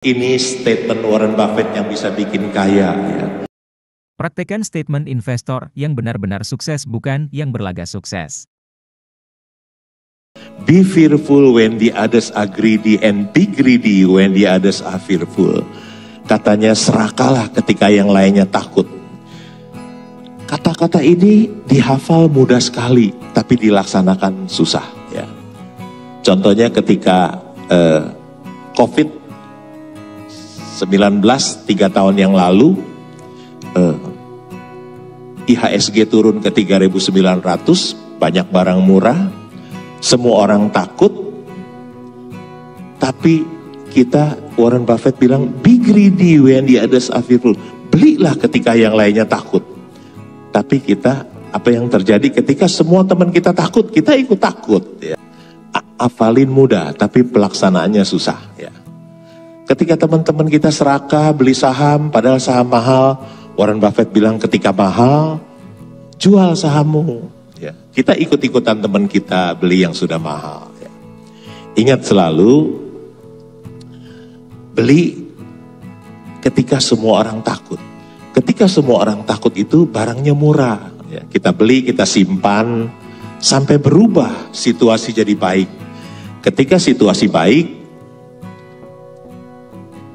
Ini statement Warren Buffett yang bisa bikin kaya. Ya. Praktekkan statement investor yang benar-benar sukses, bukan yang berlagak sukses. Be fearful when the others are greedy and be greedy when the others are fearful. Katanya serakahlah ketika yang lainnya takut. Kata-kata ini dihafal mudah sekali, tapi dilaksanakan susah. Ya. Contohnya ketika COVID-19 3 tahun yang lalu, IHSG turun ke 3.900, banyak barang murah, semua orang takut, tapi kita, Warren Buffett bilang, be greedy when the others are fearful. Belilah ketika yang lainnya takut. Tapi kita, apa yang terjadi ketika semua teman kita takut, kita ikut takut. Ya. Hafalin mudah, tapi pelaksanaannya susah. Ya. Ketika teman-teman kita serakah beli saham, padahal saham mahal, Warren Buffett bilang ketika mahal, jual sahammu. Ya. Kita ikut-ikutan teman kita beli yang sudah mahal. Ya. Ingat selalu, beli ketika semua orang takut. Ketika semua orang takut itu barangnya murah. Ya. Kita beli, kita simpan, sampai berubah situasi jadi baik. Ketika situasi baik,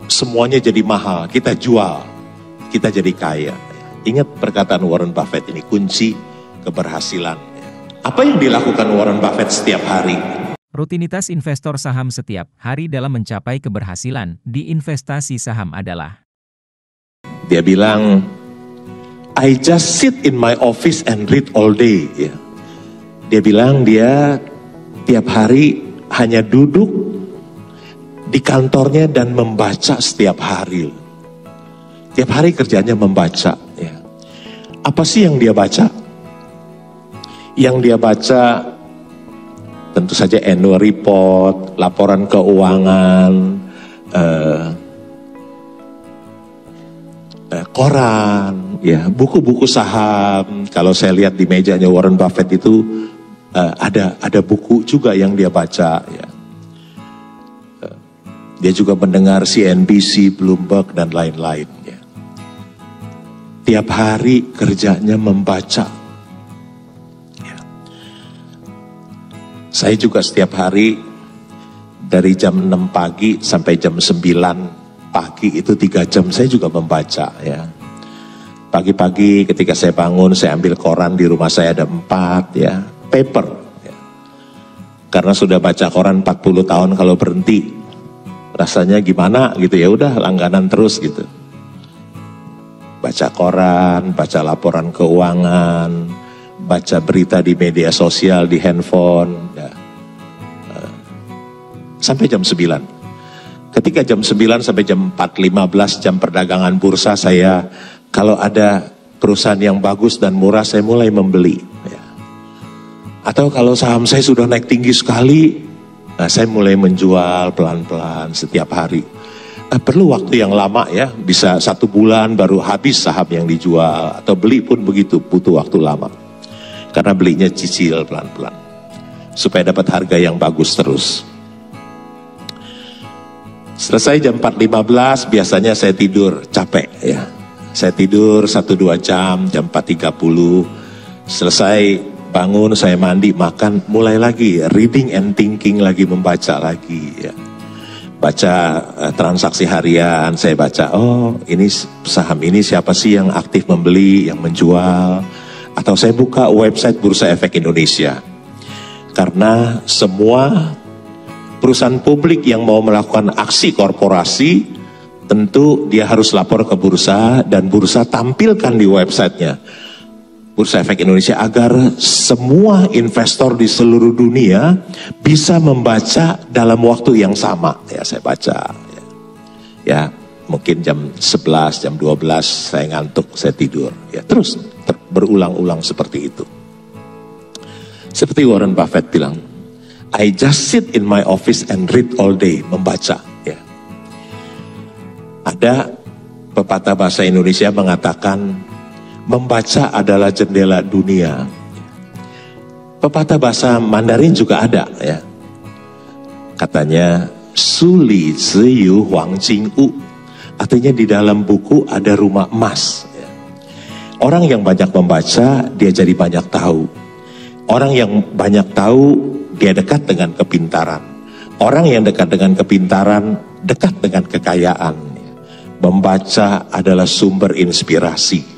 semuanya jadi mahal, kita jual, kita jadi kaya. Ingat perkataan Warren Buffett ini, kunci keberhasilan. Apa yang dilakukan Warren Buffett setiap hari? Rutinitas investor saham setiap hari dalam mencapai keberhasilan di investasi saham adalah: dia bilang, I just sit in my office and read all day. Ya. Dia bilang dia tiap hari hanya duduk di kantornya dan membaca setiap hari. Tiap hari kerjanya membaca. Ya. Apa sih yang dia baca? Yang dia baca tentu saja annual report, laporan keuangan, koran, ya, buku-buku saham. Kalau saya lihat di mejanya Warren Buffett itu ada buku juga yang dia baca. Ya. Dia juga mendengar CNBC, Bloomberg, dan lain-lain. Ya. Tiap hari kerjanya membaca. Ya. Saya juga setiap hari dari jam 6 pagi sampai jam 9 pagi itu 3 jam saya juga membaca. Ya. Pagi-pagi ketika saya bangun, saya ambil koran, di rumah saya ada 4 ya, paper. Ya. Karena sudah baca koran 40 tahun, kalau berhenti rasanya gimana gitu, ya udah langganan terus gitu. Baca koran, baca laporan keuangan, baca berita di media sosial, di handphone, ya. Sampai jam 9. Ketika jam 9 sampai jam 4.15 jam perdagangan bursa, saya kalau ada perusahaan yang bagus dan murah, saya mulai membeli. Ya. Atau kalau saham saya sudah naik tinggi sekali, nah, saya mulai menjual pelan-pelan setiap hari. Perlu waktu yang lama ya, bisa 1 bulan baru habis saham yang dijual. Atau beli pun begitu, butuh waktu lama. Karena belinya cicil pelan-pelan. Supaya dapat harga yang bagus terus. Selesai jam 4.15 biasanya saya tidur, capek ya. Saya tidur 1-2 jam, jam 4.30. Selesai bangun, saya mandi, makan, mulai lagi reading and thinking lagi, membaca lagi ya. Baca transaksi harian, saya baca, oh ini saham ini siapa sih yang aktif membeli, yang menjual. Atau saya buka website Bursa Efek Indonesia. Karena semua perusahaan publik yang mau melakukan aksi korporasi, tentu dia harus lapor ke bursa, dan bursa tampilkan di websitenya Bursa Efek Indonesia, agar semua investor di seluruh dunia bisa membaca dalam waktu yang sama. Ya, saya baca. Ya, mungkin jam 11, jam 12 saya ngantuk, saya tidur. Ya, terus berulang-ulang seperti itu. Seperti Warren Buffett bilang, I just sit in my office and read all day, membaca. Ya. Ada pepatah bahasa Indonesia mengatakan, membaca adalah jendela dunia. Pepatah bahasa Mandarin juga ada ya. Katanya, Suli ziyu huang jing u. Artinya di dalam buku ada rumah emas. Orang yang banyak membaca, dia jadi banyak tahu. Orang yang banyak tahu, dia dekat dengan kepintaran. Orang yang dekat dengan kepintaran, dekat dengan kekayaan. Membaca adalah sumber inspirasi.